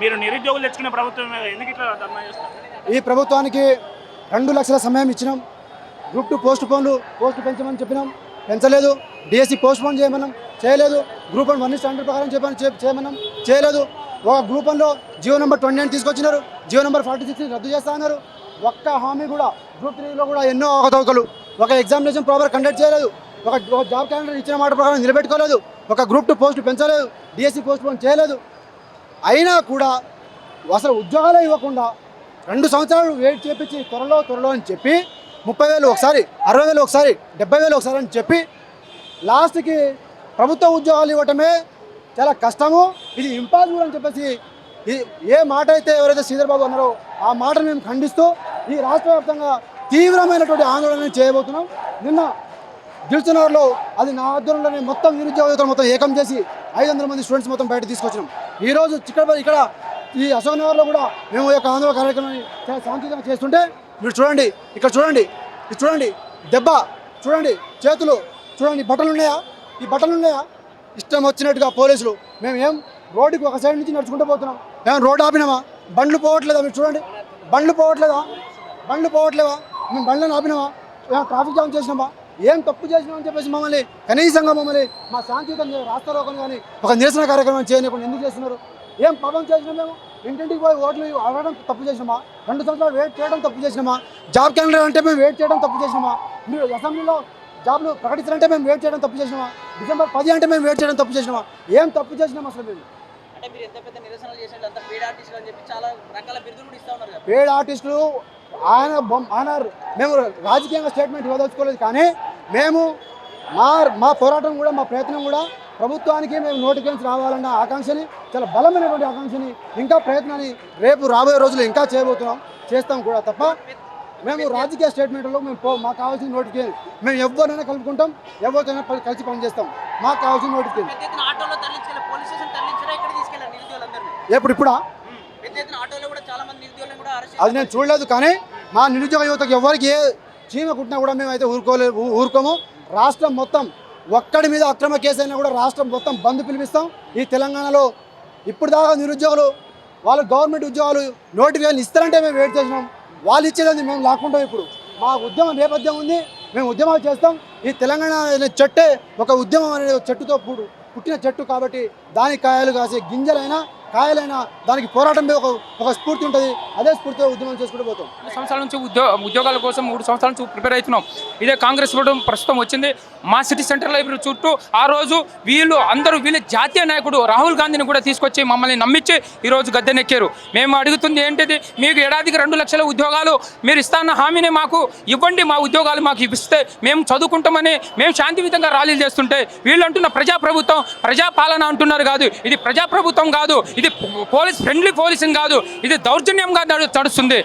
మీరు నిరుద్యోగులు తెచ్చుకునే ప్రభుత్వం ఎందుకు ఇట్లా ధర్నా చేస్తారు? ఈ ప్రభుత్వానికి 2 లక్షల సమయం ఇచ్చినాం. గ్రూప్ 2 పోస్ట్ పెంచమని చెప్పినాం, పెంచలేదు. డిఎస్సి పోస్ట్పోన్ చేయమన్నాం, చేయలేదు. గ్రూప్ 1 స్టాండర్డ్ ప్రకారం చేయమన్నాం, చేయలేదు. ఒక గ్రూప్ 1లో జియో నెంబర్ 29 తీసుకొచ్చినారు, జియో నెంబర్ 46 రద్దు చేస్తా అన్నారు. ఒక్క హామీ కూడా గ్రూప్ 3లో కూడా ఎన్నో అవకతవకలు. ఒక ఎగ్జామినేషన్ ప్రాపర్ కండక్ట్ చేయలేదు, ఒక జాబ్ క్యాలెండర్ ఇచ్చిన మాట ప్రకారం నిలబెట్టుకోలేదు, ఒక గ్రూప్ 2 పోస్ట్ పెంచలేదు, డిఎస్సి పోస్ట్పోన్ చేయలేదు. అయినా కూడా అసలు ఉద్యోగాలే ఇవ్వకుండా 2 సంవత్సరాలు వెయిట్ చేపించి త్వరలో అని చెప్పి 30,000 ఒకసారి, 60,000 ఒకసారి, 70,000 ఒకసారి అని చెప్పి లాస్ట్కి ప్రభుత్వ ఉద్యోగాలు ఇవ్వటమే చాలా కష్టము, ఇది ఇంపాసిబుల్ అని చెప్పేసి ఏ మాట అయితే ఎవరైతే శ్రీధర్ బాబు అన్నారో ఆ మాటను మేము ఖండిస్తూ ఈ రాష్ట్ర వ్యాప్తంగా తీవ్రమైనటువంటి ఆందోళన చేయబోతున్నాం. నిన్న దిల్సునగర్లో అది నా ఆధ్వర్యంలోనే మొత్తం నిరుద్యోగ యువతను మొత్తం ఏకం చేసి 500 మంది స్టూడెంట్స్ మొత్తం బయట తీసుకొచ్చినాం. ఈరోజు ఇక్కడ ఈ అశోక్ నగర్లో కూడా మేము ఈ యొక్క ఆందోళన కార్యక్రమాన్ని చాలా శాంతియుతంగా చేస్తుంటే మీరు చూడండి, ఇక్కడ చూడండి, ఇది చూడండి, దెబ్బ చూడండి, చేతులు చూడండి, బట్టలు ఉన్నాయా, ఈ బట్టలు ఉన్నాయా, ఇష్టం వచ్చినట్టుగా పోలీసులు. మేము ఏం రోడ్డుకి ఒక సైడ్ నుంచి నడుచుకుంటూ పోతున్నాం, మేము రోడ్డు ఆపినామా? బండ్లు పోవట్లేదా? మీరు చూడండి, బండ్లు పోవట్లేదా? మేము బండ్లను ఆపినామా? మేము ట్రాఫిక్ జామ్ చేసినామా? ఏం తప్పు చేసినామని చెప్పేసి మమ్మల్ని కనీసంగా మా శాంతియుతంగా రాష్ట్రలోకం కానీ ఒక నిరసన కార్యక్రమం చేయకుండా ఎందుకు చేస్తున్నారు? ఏం పాపం చేసినాం? మేము ఇంటింటికి పోయి ఓట్లు అడగడం తప్పు చేసినామా? 2 సంవత్సరాలు వెయిట్ చేయడం తప్పు చేసినామా? జాబ్ క్యాలెండర్ అంటే మేము వెయిట్ చేయడం తప్పు చేసినామా? మీరు అసెంబ్లీలో జాబ్లు ప్రకటించాలంటే మేము వెయిట్ చేయడం తప్పు చేసినామా? డిసెంబర్ 10 అంటే మేము వెయిట్ చేయడం తప్పు చేసినామా? ఏం తప్పు చేసినాం అసలు మేము? అంటే మీరు ఎంత పెద్ద నిరసనలు చేసినట్టు అంతా పేడ్ ఆర్టిస్టులు అని చెప్పి చాలా రకాల బిరుదులు కూడా ఇస్తా ఉన్నారు కదా. పేడ్ ఆర్టిస్టులు ఆయన మేము రాజకీయంగా స్టేట్మెంట్ ఇవ్వదలుచుకోలేదు, కానీ మేము మా పోరాటం కూడా మా ప్రయత్నం కూడా ప్రభుత్వానికి మేము నోటిఫికేషన్ రావాలన్న ఆకాంక్షని, చాలా బలమైనటువంటి ఆకాంక్షని, ఇంకా ప్రయత్నాన్ని రేపు రాబోయే రోజులు ఇంకా చేస్తాం కూడా తప్ప మేము రాజకీయ స్టేట్మెంట్లో మాకు కావాల్సిన నోటిఫికేషన్ మేము ఎవరినైనా కలుపుకుంటాం, ఎవరితోనైనా కలిసి పనిచేస్తాం. మాకు కావాల్సిన నోటిఫికేషన్ ఇప్పుడా అది నేను చూడలేదు, కానీ మా నిరుద్యోగ యువతకు ఎవరికి ఏ చీమ కుట్టినా కూడా మేమైతే ఊరుకోము. రాష్ట్రం మొత్తం ఒక్కడి మీద అక్రమ కేసు అయినా కూడా రాష్ట్రం మొత్తం బంద్ పిలిపిస్తాం. ఈ తెలంగాణలో ఇప్పుడు దాకా నిరుద్యోగులు వాళ్ళు గవర్నమెంట్ ఉద్యోగాలు నోటిఫికేషన్ ఇస్తారంటే మేము వెయిట్ చేసినాం, వాళ్ళు ఇచ్చేదాన్ని మేము లాక్కుంటాం. ఇప్పుడు మా ఉద్యమం నేపథ్యం ఉంది, మేము ఉద్యమాలు చేస్తాం. ఈ తెలంగాణ అనే చెట్టే ఒక ఉద్యమం అనే చెట్టుతో పుట్టిన చెట్టు కాబట్టి దానికి కాయలు కాసే గింజలైనా కాయలైనా దానికి పోరాటం మీద ఒక స్ఫూర్తి ఉంటుంది. అదే స్ఫూర్తితో ఉద్యమం చేసుకుంటూ పోతాం. 2 సంవత్సరాల నుంచి ఉద్యోగాల కోసం 3 సంవత్సరాల నుంచి ప్రిపేర్ అవుతున్నాం. ఇదే కాంగ్రెస్ ప్రభుత్వం ప్రస్తుతం వచ్చింది మా సిటీ సెంటర్ లైబ్రరీ చుట్టూ. ఆ రోజు వీళ్ళ జాతీయ నాయకుడు రాహుల్ గాంధీని కూడా తీసుకొచ్చి మమ్మల్ని నమ్మించి ఈరోజు గద్దెనెక్కారు. మేము అడుగుతుంది ఏంటిది, మీకు ఏడాదికి 2 లక్షల ఉద్యోగాలు మీరు ఇస్తాన్న హామీని మాకు ఇవ్వండి, మా ఉద్యోగాలు మాకు ఇస్తే మేము చదువుకుంటామని మేము శాంతియుతంగా ర్యాలీలు చేస్తుంటే వీళ్ళు అంటున్న ప్రజాప్రభుత్వం ప్రజాపాలన అంటున్నారు. కాదు, ఇది ప్రజాప్రభుత్వం కాదు, ఇది ఫ్రెండ్లీ పోలీసింగ్ కాదు, ఇది దౌర్జన్యంగా నడుస్తుంది,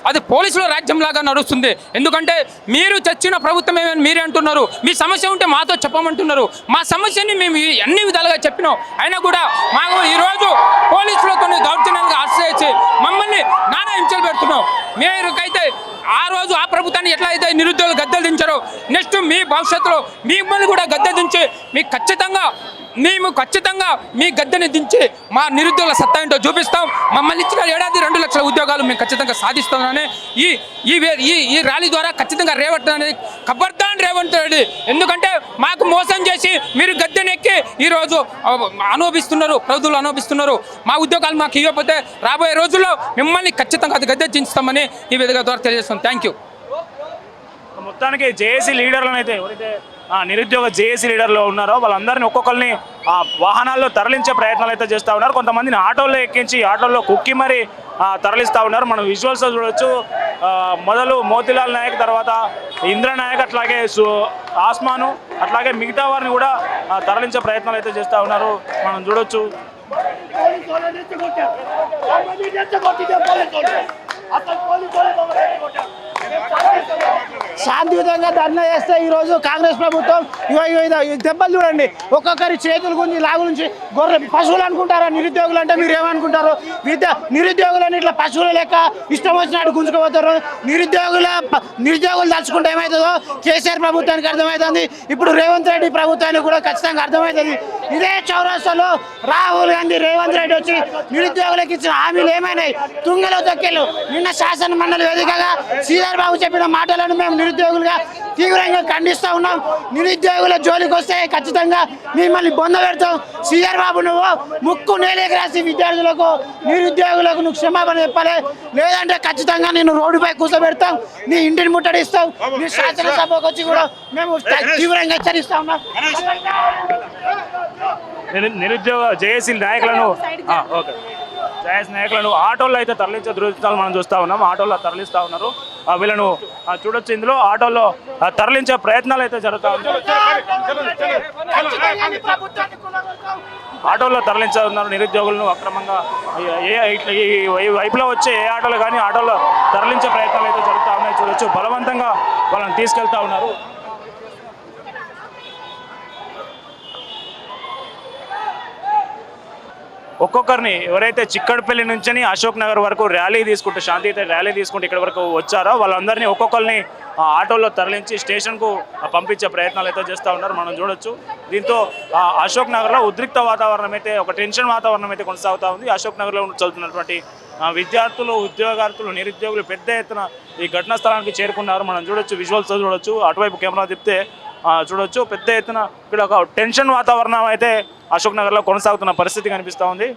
అది పోలీసుల రాజ్యంలాగా నడుస్తుంది. ఎందుకంటే మీరు చచ్చిన ప్రభుత్వం ఏమని మీరే అంటున్నారు, మీ సమస్య ఉంటే మాతో చెప్పమంటున్నారు. మా సమస్యని మేము అన్ని విధాలుగా చెప్పినాం, అయినా కూడా మాకు ఈరోజు పోలీసులతో దౌర్జన్యంగా ఆశ్రయించి మమ్మల్ని నానా హింసలు పెడుతున్నాం. మీరుకైతే ఆ రోజు ఆ ప్రభుత్వాన్ని ఎట్లా అయితే నిరుద్యోగులు గద్దెలు దించారో నెక్స్ట్ మీ భవిష్యత్తులో మిమ్మల్ని కూడా గద్దె దించి మేము ఖచ్చితంగా మీ గద్దెని దించి మా నిరుద్యోగుల సత్తా ఏంటో చూపిస్తాం. మమ్మల్ని ఇచ్చిన ఏడాది 2 లక్షల ఉద్యోగాలు మేము ఖచ్చితంగా సాధిస్తామని ఈ ర్యాలీ ద్వారా ఖచ్చితంగా రేవంత్ అనేది ఖబర్దాన్ రేవంత్ రెడ్డి. ఎందుకంటే మాకు మోసం చేసి మీరు గద్దెనెక్కి ఈరోజు ప్రజలు అనుభవిస్తున్నారు. మా ఉద్యోగాలు మాకు ఇవ్వకపోతే రాబోయే రోజుల్లో మిమ్మల్ని ఖచ్చితంగా అది గద్దె దించుతామని ఈ విధంగా ద్వారా తెలియజేస్తాం. Thank you. మొత్తానికి జేఏసీ లీడర్లను అయితే ఎవరైతే నిరుద్యోగ జేఏసీ లీడర్లు ఉన్నారో వాళ్ళందరినీ ఒక్కొక్కరిని వాహనాల్లో తరలించే ప్రయత్నాలు అయితే చేస్తూ ఉన్నారు. కొంతమందిని ఆటోల్లో ఎక్కించి ఆటోల్లో కుక్కి మరి తరలిస్తూ ఉన్నారు. మనం విజువల్స్ చూడవచ్చు. మొదలు మోతీలాల్ నాయక్, తర్వాత ఇంద్రనాయక్, అట్లాగే ఆస్మాను, అట్లాగే మిగతా వారిని కూడా తరలించే ప్రయత్నాలు అయితే చేస్తూ ఉన్నారు. మనం చూడొచ్చు. శాంతియుతంగా ధర్నా చేస్తే ఈరోజు కాంగ్రెస్ ప్రభుత్వం ఈ దెబ్బలు చూడండి, ఒక్కొక్కరి చేతుల గురించి లాగు నుంచి గొర్రె పశువులు అనుకుంటారా నిరుద్యోగులు అంటే? మీరు ఏమనుకుంటారు? నిరుద్యోగులని ఇట్లా పశువుల లెక్క ఇష్టం వచ్చినట్టు గుంజుకుపోతారు. నిరుద్యోగులు తలుచుకుంటే ఏమవుతుందో కేసీఆర్ ప్రభుత్వానికి అర్థమవుతుంది, ఇప్పుడు రేవంత్ రెడ్డి ప్రభుత్వానికి కూడా ఖచ్చితంగా అర్థమవుతుంది. ఇదే చౌరస్తాలో రాహుల్ గాంధీ రేవంత్ రెడ్డి వచ్చి నిరుద్యోగులకు ఇచ్చిన హామీలు ఏమైనాయి? తుంగలో తొక్కేలు. నిన్న శాసన మండలి వేదికగా శ్రీధర్ బాబు చెప్పిన మాటలను మేము నిరుద్యోగులుగా తీవ్రంగా ఖండిస్తూ ఉన్నాం. నిరుద్యోగుల జోలికి వస్తే ఖచ్చితంగా మిమ్మల్ని బొంద పెడతాం. శ్రీధర్ బాబు నువ్వు ముక్కు నేలేకి రాసి విద్యార్థులకు నిరుద్యోగులకు నువ్వు క్షమాపణ చెప్పాలి, లేదంటే ఖచ్చితంగా నేను రోడ్డుపై కూర్చోబెడతాం, నీ ఇంటిని ముట్టడిస్తాం, నీ శాసనసభకు వచ్చి కూడా మేము తీవ్రంగా హెచ్చరిస్తా ఉన్నాం. నిరుద్యోగ జేఏసీ నాయకులను ఓకే జేఏసీ నాయకులను ఆటోల్లో అయితే తరలించే దృశ్యాలు మనం చూస్తూ ఉన్నాం. ఆటోల్లో తరలిస్తూ ఉన్నారు. వీళ్ళను చూడొచ్చు. ఇందులో ఆటోల్లో తరలించే ప్రయత్నాలు అయితే జరుగుతూ ఉన్నాయి. ఆటోల్లో తరలించే ఉన్నారు నిరుద్యోగులను అక్రమంగా. ఈ వైపులో వచ్చే ఏ ఆటోలు కానీ ఆటోల్లో తరలించే ప్రయత్నాలు అయితే జరుగుతూ ఉన్నాయి. చూడొచ్చు, బలవంతంగా వాళ్ళని తీసుకెళ్తా ఉన్నారు. ఒక్కొక్కరిని ఎవరైతే చిక్కడపల్లి నుంచి అశోక్ నగర్ వరకు ర్యాలీ తీసుకుంటూ శాంతియుత ర్యాలీ తీసుకుంటూ ఇక్కడ వరకు వచ్చారో వాళ్ళందరినీ ఒక్కొక్కరిని ఆటోల్లో తరలించి స్టేషన్కు పంపించే ప్రయత్నాలు అయితే చేస్తూ ఉన్నారు. మనం చూడొచ్చు. దీంతో అశోక్ నగర్లో ఉద్రిక్త వాతావరణం అయితే, ఒక టెన్షన్ వాతావరణం అయితే కొనసాగుతూ ఉంది. అశోక్ నగర్లో చదువుతున్నటువంటి విద్యార్థులు, ఉద్యోగార్థులు, నిరుద్యోగులు పెద్ద ఎత్తున ఈ ఘటనా స్థలానికి చేరుకున్నారు. మనం చూడొచ్చు, విజువల్స్ చూడొచ్చు. అటువైపు కెమెరా తిప్పితే చూడొచ్చు, పెద్ద ఎత్తున ఇక్కడ ఒక టెన్షన్ వాతావరణం అయితే అశోక్ నగర్లో కొనసాగుతున్న పరిస్థితి కనిపిస్తూ ఉంది.